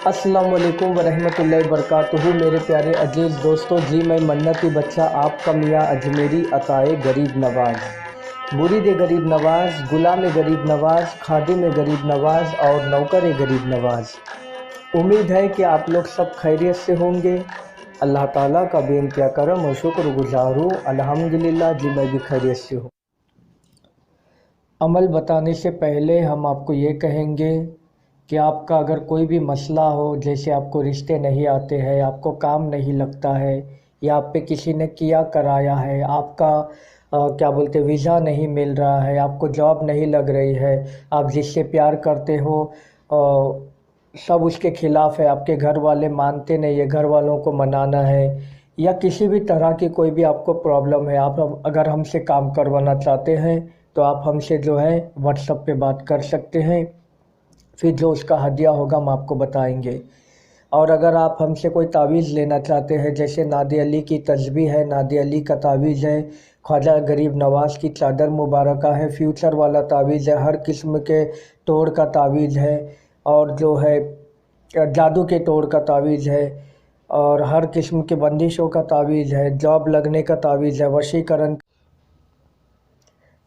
अस्सलाम वालेकुम वरहमतुल्लाहि वबरकातुहू। मेरे प्यारे अजीज़ दोस्तों, जी मैं मन्नती बच्चा आपका मियाँ अजमेरी अताए गरीब नवाज़, मुरीद गरीब नवाज़, गुलाम गरीब नवाज़, खादिम गरीब नवाज़ और नौकर गरीब नवाज़। उम्मीद है कि आप लोग सब खैरियत से होंगे। अल्लाह ताला का बेइंतहा करम और शुक्रगुज़ार हूँ। अल्हम्दुलिल्लाह जी मैं भी खैरियत से हूँ। अमल बताने से पहले हम आपको ये कहेंगे कि आपका अगर कोई भी मसला हो, जैसे आपको रिश्ते नहीं आते हैं, आपको काम नहीं लगता है, या आप पे किसी ने किया कराया है, आपका क्या बोलते वीज़ा नहीं मिल रहा है, आपको जॉब नहीं लग रही है, आप जिससे प्यार करते हो सब उसके ख़िलाफ़ है, आपके घर वाले मानते नहीं है, घर वालों को मनाना है, या किसी भी तरह की कोई भी आपको प्रॉब्लम है, आप अगर हमसे काम करवाना चाहते हैं तो आप हमसे जो है व्हाट्सएप पे बात कर सकते हैं। फिर जो उसका हदिया होगा हम आपको बताएंगे। और अगर आप हमसे कोई तावीज़ लेना चाहते हैं, जैसे नादी अली की तस्बीह है, नादी अली का तावीज़ है, ख्वाजा गरीब नवाज़ की चादर मुबारक है, फ्यूचर वाला तावीज़ है, हर किस्म के तोड़ का तावीज़ है, और जो है जादू के तोड़ का तावीज़ है, और हर किस्म के बंदिशों का तावीज़ है, जॉब लगने का तावीज़ है, वशीकरण।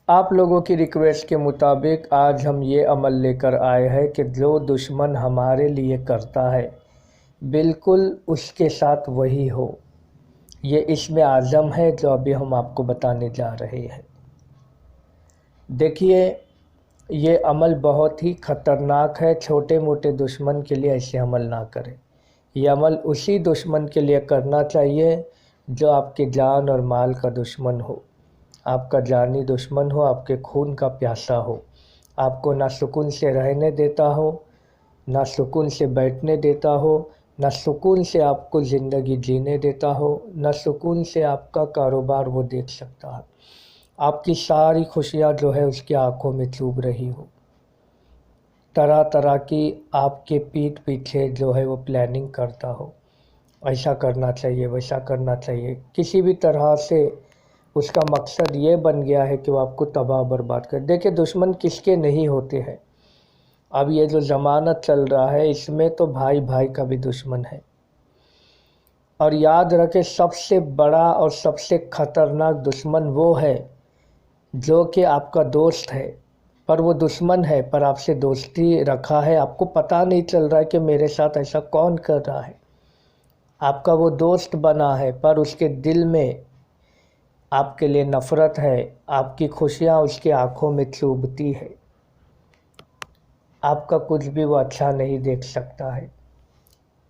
आप लोगों की रिक्वेस्ट के मुताबिक आज हम ये अमल लेकर आए हैं कि जो दुश्मन हमारे लिए करता है बिल्कुल उसके साथ वही हो। ये इसमें आज़म है जो अभी हम आपको बताने जा रहे हैं। देखिए, ये अमल बहुत ही ख़तरनाक है। छोटे मोटे दुश्मन के लिए ऐसे अमल ना करें। ये अमल उसी दुश्मन के लिए करना चाहिए जो आपके जान और माल का दुश्मन हो, आपका जानी दुश्मन हो, आपके खून का प्यासा हो, आपको ना सुकून से रहने देता हो, ना सुकून से बैठने देता हो, ना सुकून से आपको ज़िंदगी जीने देता हो, ना सुकून से आपका कारोबार वो देख सकता है। आपकी सारी खुशियाँ जो है उसकी आंखों में चुभ रही हो, तरह तरह की आपके पीठ पीछे जो है वो प्लानिंग करता हो, ऐसा करना चाहिए, वैसा करना चाहिए, किसी भी तरह से उसका मकसद ये बन गया है कि वो आपको तबाह बर्बाद कर। देखिए, दुश्मन किसके नहीं होते हैं। अब ये जो ज़माना चल रहा है इसमें तो भाई भाई का भी दुश्मन है। और याद रखें, सबसे बड़ा और सबसे ख़तरनाक दुश्मन वो है जो कि आपका दोस्त है, पर वो दुश्मन है, पर आपसे दोस्ती रखा है, आपको पता नहीं चल रहा है कि मेरे साथ ऐसा कौन कर रहा है। आपका वो दोस्त बना है पर उसके दिल में आपके लिए नफ़रत है, आपकी खुशियाँ उसकी आँखों में चुभती है, आपका कुछ भी वो अच्छा नहीं देख सकता है।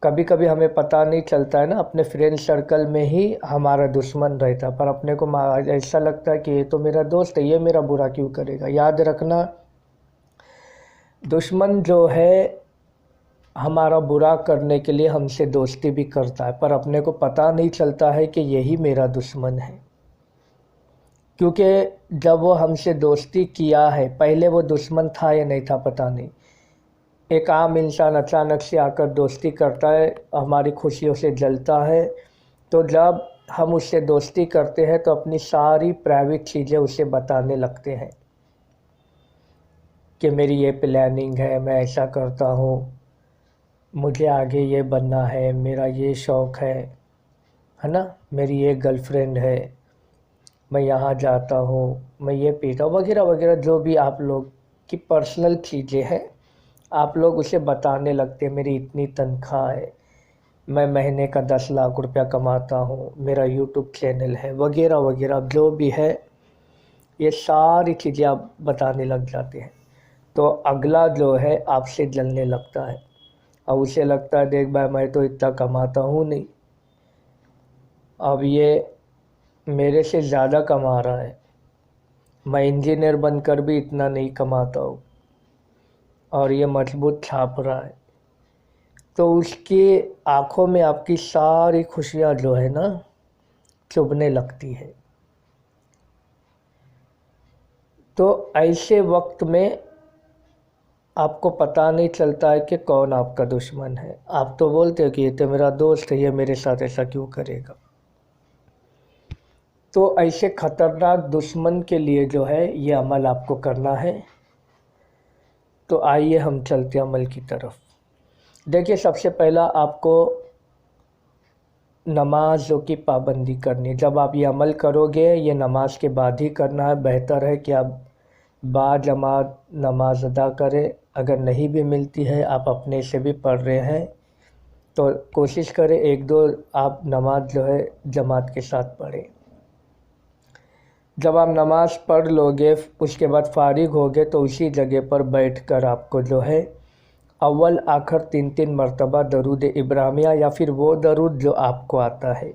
कभी कभी हमें पता नहीं चलता है ना, अपने फ्रेंड सर्कल में ही हमारा दुश्मन रहता, पर अपने को ऐसा लगता है कि ये तो मेरा दोस्त है, ये मेरा बुरा क्यों करेगा। याद रखना, दुश्मन जो है हमारा बुरा करने के लिए हमसे दोस्ती भी करता है, पर अपने को पता नहीं चलता है कि यही मेरा दुश्मन है। क्योंकि जब वो हमसे दोस्ती किया है, पहले वो दुश्मन था या नहीं था पता नहीं। एक आम इंसान अचानक से आकर दोस्ती करता है, हमारी खुशियों से जलता है, तो जब हम उससे दोस्ती करते हैं तो अपनी सारी प्राइवेट चीज़ें उसे बताने लगते हैं कि मेरी ये प्लानिंग है, मैं ऐसा करता हूँ, मुझे आगे ये बनना है, मेरा ये शौक़ है ना, मेरी ये गर्लफ्रेंड है, मैं यहाँ जाता हूँ, मैं ये पीता हूँ, वगैरह वगैरह, जो भी आप लोग की पर्सनल चीज़ें हैं आप लोग उसे बताने लगते हैं। मेरी इतनी तनख्वाह है, मैं महीने का 10 लाख रुपया कमाता हूँ, मेरा यूट्यूब चैनल है, वगैरह वगैरह जो भी है, ये सारी चीज़ें आप बताने लग जाते हैं। तो अगला जो है आपसे जलने लगता है, और उसे लगता है देख भाई मैं तो इतना कमाता हूँ नहीं, अब ये मेरे से ज़्यादा कमा रहा है, मैं इंजीनियर बनकर भी इतना नहीं कमाता हूँ, और ये मजबूत छाप रहा है। तो उसकी आँखों में आपकी सारी खुशियाँ जो है ना चुभने लगती है। तो ऐसे वक्त में आपको पता नहीं चलता है कि कौन आपका दुश्मन है। आप तो बोलते हो कि ये तो मेरा दोस्त है, ये मेरे साथ ऐसा क्यों करेगा। तो ऐसे ख़तरनाक दुश्मन के लिए जो है ये अमल आपको करना है। तो आइए हम चलते अमल की तरफ। देखिए, सबसे पहला आपको नमाज़ों की पाबंदी करनी है। जब आप ये अमल करोगे, ये नमाज के बाद ही करना है। बेहतर है कि आप बाजमात नमाज अदा करें। अगर नहीं भी मिलती है, आप अपने से भी पढ़ रहे हैं तो कोशिश करें एक दो आप नमाज जो है जमात के साथ पढ़ें। जब आप नमाज पढ़ लोगे, उसके बाद फारिग होगे, तो उसी जगह पर बैठकर आपको जो है अव्वल आखिर 3 मरतबा दरूद इब्राहिमिया या फिर वो दरूद जो आपको आता है,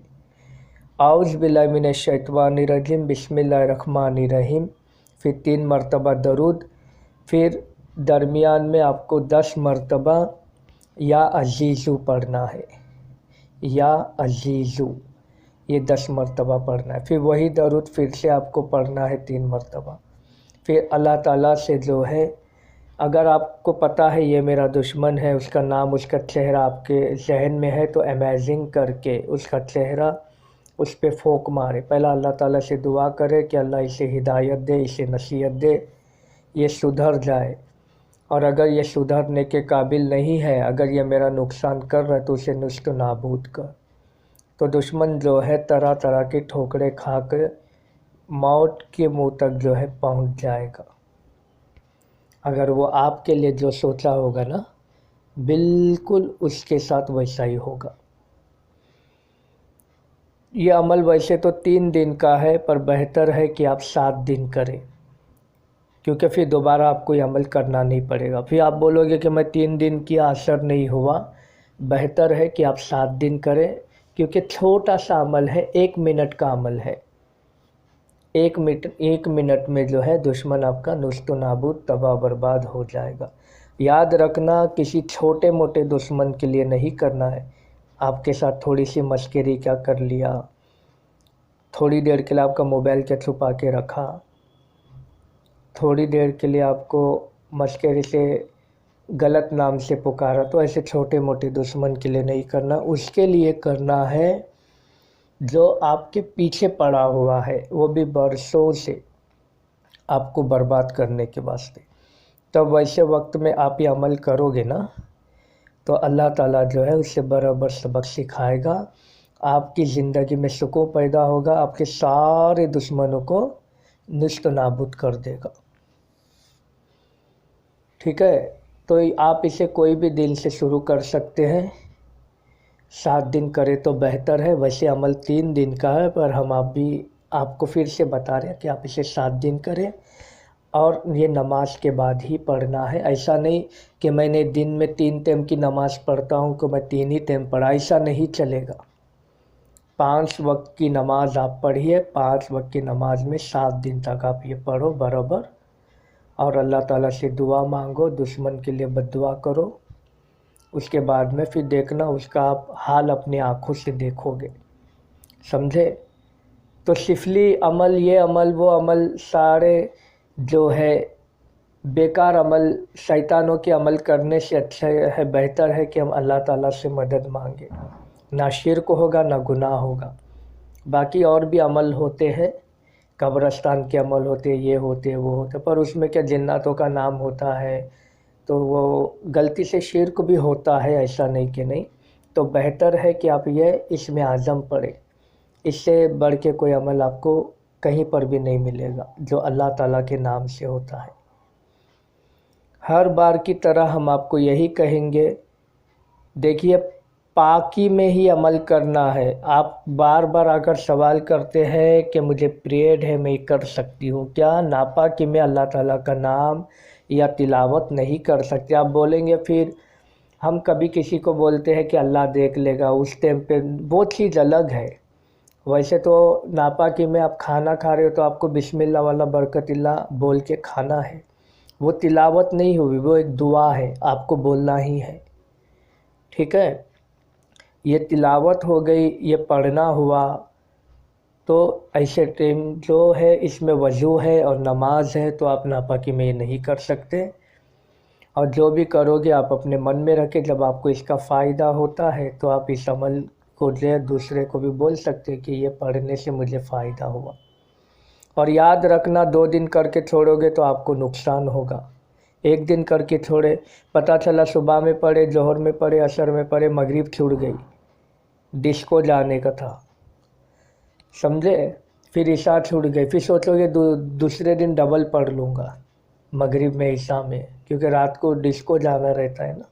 औज़ बिल्लाहि मिनश शैतानिर रजीम बिस्मिल्लाहिर्रहमानिर रहीम, फिर 3 मरतबा दरूद, फिर दरमियान में आपको 10 मरतबा या अज़ीज़ु पढ़ना है, या अज़ीज़ु, ये 10 मरतबा पढ़ना है। फिर वही दरूद फिर से आपको पढ़ना है 3 मरतबा। फिर अल्लाह ताला से जो है, अगर आपको पता है ये मेरा दुश्मन है, उसका नाम, उसका चेहरा आपके जहन में है, तो अमेजिंग करके उसका चेहरा उस पर फोक मारे। पहला अल्लाह ताला से दुआ करे कि अल्लाह इसे हिदायत दे, इसे नसीहत दे, ये सुधर जाए। और अगर ये सुधरने के काबिल नहीं है, अगर ये मेरा नुकसान कर रहा है, तो उसे नष्ट नाबूद कर। तो दुश्मन जो है तरह तरह की ठोकरें खा कर मौत के मुंह तक जो है पहुंच जाएगा। अगर वो आपके लिए जो सोचा होगा ना, बिल्कुल उसके साथ वैसा ही होगा। ये अमल वैसे तो 3 दिन का है, पर बेहतर है कि आप 7 दिन करें, क्योंकि फिर दोबारा आपको ये अमल करना नहीं पड़ेगा। फिर आप बोलोगे कि मैं 3 दिन किया, असर नहीं हुआ। बेहतर है कि आप 7 दिन करें, क्योंकि छोटा सा अमल है, 1 मिनट का अमल है। 1 मिनट में जो है दुश्मन आपका नुस्त नाबूद, तबाह बर्बाद हो जाएगा। याद रखना, किसी छोटे मोटे दुश्मन के लिए नहीं करना है। आपके साथ थोड़ी सी मस्करी क्या कर लिया, थोड़ी देर के लिए आपका मोबाइल क्या छुपा के रखा, थोड़ी देर के लिए आपको मस्करी से गलत नाम से पुकारा, तो ऐसे छोटे मोटे दुश्मन के लिए नहीं करना। उसके लिए करना है जो आपके पीछे पड़ा हुआ है, वो भी बरसों से आपको बर्बाद करने के वास्ते। तब वैसे वक्त में आप ये अमल करोगे ना, तो अल्लाह ताला जो है उससे बराबर सबक सिखाएगा। आपकी ज़िंदगी में सुकून पैदा होगा, आपके सारे दुश्मनों को निस्त नाबूद कर देगा। ठीक है, तो आप इसे कोई भी दिन से शुरू कर सकते हैं। 7 दिन करें तो बेहतर है। वैसे अमल 3 दिन का है, पर हम आपको फिर से बता रहे हैं कि आप इसे 7 दिन करें, और ये नमाज के बाद ही पढ़ना है। ऐसा नहीं कि मैंने दिन में 3 टाइम की नमाज़ पढ़ता हूँ तो मैं 3 ही टाइम पढ़ा, ऐसा नहीं चलेगा। 5 वक्त की नमाज आप पढ़िए, 5 वक्त की नमाज में 7 दिन तक आप ये पढ़ो बराबर, और अल्लाह ताला से दुआ मांगो, दुश्मन के लिए बद्दुआ करो। उसके बाद में फिर देखना उसका आप हाल अपनी आँखों से देखोगे, समझे। तो सिफली अमल, ये अमल, वो अमल, सारे जो है बेकार अमल, शैतानों के अमल करने से अच्छा है, बेहतर है कि हम अल्लाह ताला से मदद मांगे। ना शिर्क होगा, ना गुनाह होगा। बाकी और भी अमल होते हैं, कब्रस्तान के अमल होते हैं, ये होते हैं, वो होते हैं, पर उसमें क्या जिन्नातों का नाम होता है, तो वो गलती से शिर्क भी होता है, ऐसा नहीं कि नहीं। तो बेहतर है कि आप ये इसमें आज़म पढ़ें। इससे बढ़ के कोई अमल आपको कहीं पर भी नहीं मिलेगा जो अल्लाह ताला के नाम से होता है। हर बार की तरह हम आपको यही कहेंगे, देखिए पाकी में ही अमल करना है। आप बार बार अगर सवाल करते हैं कि मुझे पीरियड है, मैं कर सकती हूँ क्या, नापाकी में अल्लाह ताला का नाम या तिलावत नहीं कर सकते। आप बोलेंगे फिर हम कभी किसी को बोलते हैं कि अल्लाह देख लेगा, उस टाइम पे वो चीज़ अलग है। वैसे तो नापाकी में आप खाना खा रहे हो तो आपको बिस्मिल्लाह वाला बरकतिल्लाह बोल के खाना है, वो तिलावत नहीं हुई, वो एक दुआ है, आपको बोलना ही है। ठीक है, ये तिलावत हो गई, ये पढ़ना हुआ। तो ऐसे टाइम जो है इसमें वज़ू है और नमाज है, तो आप नापाकी में ये नहीं कर सकते। और जो भी करोगे आप अपने मन में रखें, जब आपको इसका फ़ायदा होता है तो आप इस अमल को जो है दूसरे को भी बोल सकते हैं कि ये पढ़ने से मुझे फ़ायदा हुआ। और याद रखना, 2 दिन करके छोड़ोगे तो आपको नुकसान होगा। एक दिन करके छोड़े, पता चला सुबह में पढ़े, जोहर में पढ़े, असर में पढ़े, मगरिब छूट गई, डिस्को जाने का था, समझे। फिर ईशा छूट गई, फिर सोचोगे दूसरे दिन डबल पढ़ लूँगा मगरिब में ईशा में, क्योंकि रात को डिस्को जाना रहता है ना।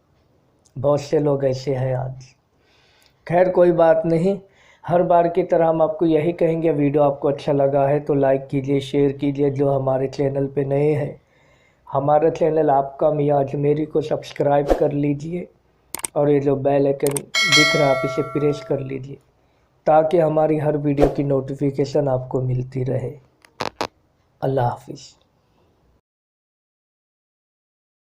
बहुत से लोग ऐसे हैं आज। खैर कोई बात नहीं, हर बार की तरह हम आपको यही कहेंगे, वीडियो आपको अच्छा लगा है तो लाइक कीजिए, शेयर कीजिए। जो हमारे चैनल पे नए हैं, हमारा चैनल आपका मियां अजमेरी को सब्सक्राइब कर लीजिए, और ये जो बेल आइकन दिख रहा है आप इसे प्रेस कर लीजिए, ताकि हमारी हर वीडियो की नोटिफिकेशन आपको मिलती रहे। अल्लाह हाफिज़।